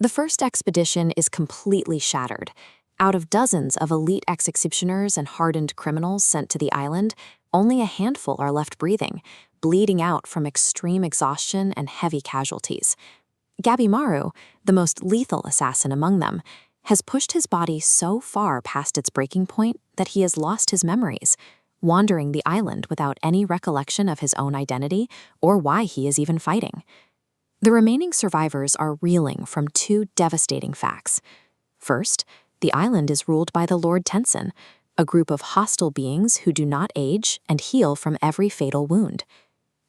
The first expedition is completely shattered. Out of dozens of elite executioners and hardened criminals sent to the island, only a handful are left breathing, bleeding out from extreme exhaustion and heavy casualties. Gabimaru, the most lethal assassin among them, has pushed his body so far past its breaking point that he has lost his memories, wandering the island without any recollection of his own identity or why he is even fighting. The remaining survivors are reeling from two devastating facts. First, the island is ruled by the Lord Tensen, a group of hostile beings who do not age and heal from every fatal wound.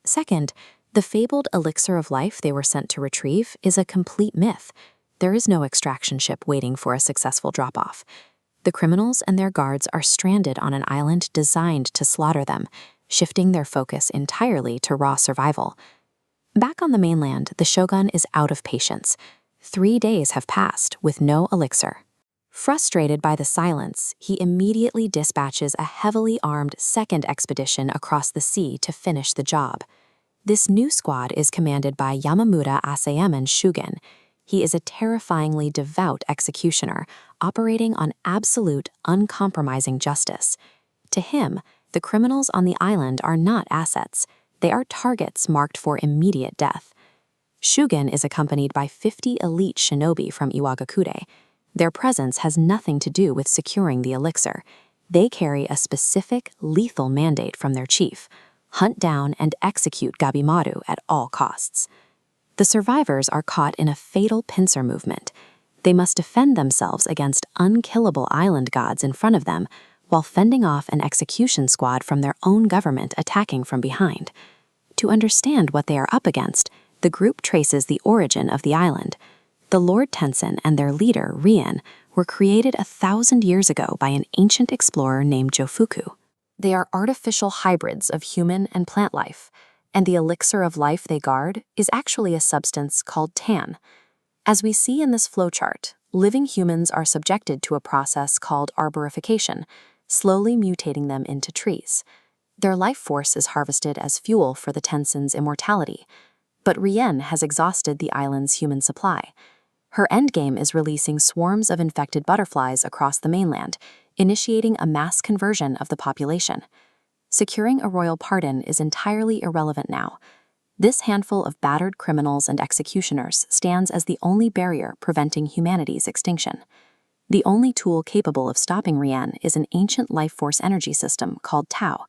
Second, the fabled Elixir of Life they were sent to retrieve is a complete myth. There is no extraction ship waiting for a successful drop-off. The criminals and their guards are stranded on an island designed to slaughter them, shifting their focus entirely to raw survival. Back on the mainland, the shogun is out of patience. 3 days have passed with no elixir. Frustrated by the silence, he immediately dispatches a heavily armed second expedition across the sea to finish the job. This new squad is commanded by Yamada Asaemon Shugen. He is a terrifyingly devout executioner, operating on absolute, uncompromising justice. To him, the criminals on the island are not assets. They are targets marked for immediate death. Shugen is accompanied by 50 elite shinobi from Iwagakure. Their presence has nothing to do with securing the elixir. They carry a specific, lethal mandate from their chief: hunt down and execute Gabimaru at all costs. The survivors are caught in a fatal pincer movement. They must defend themselves against unkillable island gods in front of them, while fending off an execution squad from their own government attacking from behind. To understand what they are up against, the group traces the origin of the island. The Lord Tensen and their leader, Rien, were created 1,000 years ago by an ancient explorer named Jofuku. They are artificial hybrids of human and plant life, and the elixir of life they guard is actually a substance called tan. As we see in this flowchart, living humans are subjected to a process called arborification, slowly mutating them into trees. Their life force is harvested as fuel for the Tensen's immortality, but Rien has exhausted the island's human supply. Her endgame is releasing swarms of infected butterflies across the mainland, initiating a mass conversion of the population. Securing a royal pardon is entirely irrelevant now. This handful of battered criminals and executioners stands as the only barrier preventing humanity's extinction. The only tool capable of stopping Rien is an ancient life force energy system called Tao.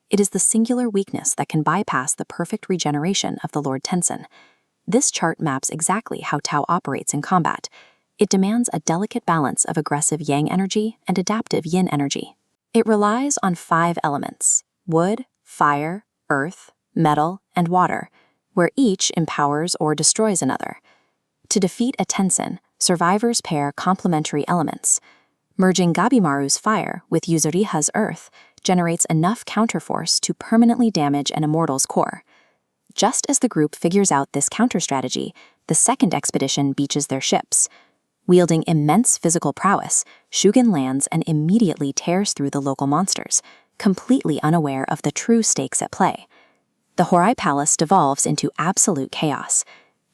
It is the singular weakness that can bypass the perfect regeneration of the Lord Tensen. This chart maps exactly how Tao operates in combat. It demands a delicate balance of aggressive yang energy and adaptive yin energy. It relies on 5 elements: wood, fire, earth, metal, and water, where each empowers or destroys another. To defeat a Tensen, survivors pair complementary elements. Merging Gabimaru's fire with Yuzuriha's earth generates enough counterforce to permanently damage an immortal's core. Just as the group figures out this counter-strategy, the second expedition beaches their ships. Wielding immense physical prowess, Shugen lands and immediately tears through the local monsters, completely unaware of the true stakes at play. The Horai Palace devolves into absolute chaos.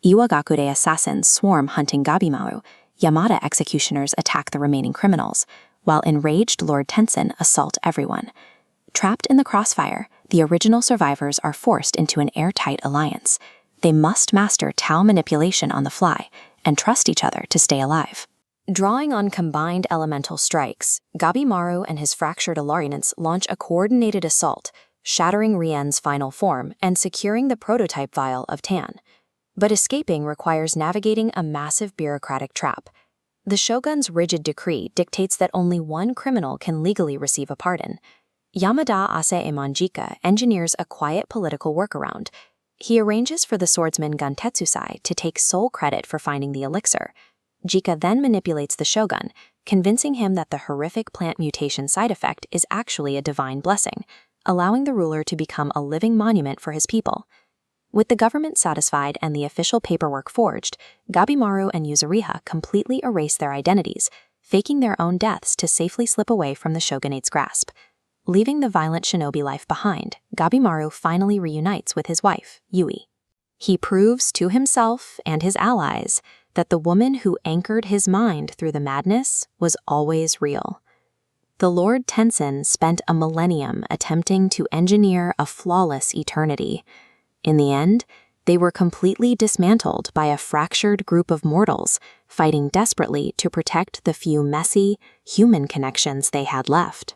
Iwagakure assassins swarm hunting Gabimaru. Yamada executioners attack the remaining criminals, while enraged Lord Tensen assault everyone. Trapped in the crossfire, the original survivors are forced into an airtight alliance. They must master Tao manipulation on the fly and trust each other to stay alive. Drawing on combined elemental strikes, Gabimaru and his fractured alliance launch a coordinated assault, shattering Rien's final form and securing the prototype vial of Tan. But escaping requires navigating a massive bureaucratic trap. The shogun's rigid decree dictates that only one criminal can legally receive a pardon. Yamada Asaemon engineers a quiet political workaround. He arranges for the swordsman Guntetsusai to take sole credit for finding the elixir. Jika then manipulates the shogun, convincing him that the horrific plant mutation side effect is actually a divine blessing, allowing the ruler to become a living monument for his people. With the government satisfied and the official paperwork forged, Gabimaru and Yuzuriha completely erase their identities, faking their own deaths to safely slip away from the shogunate's grasp. Leaving the violent shinobi life behind, Gabimaru finally reunites with his wife, Yui. He proves to himself and his allies that the woman who anchored his mind through the madness was always real. The Lord Tensen spent a millennium attempting to engineer a flawless eternity. In the end, they were completely dismantled by a fractured group of mortals fighting desperately to protect the few messy, human connections they had left.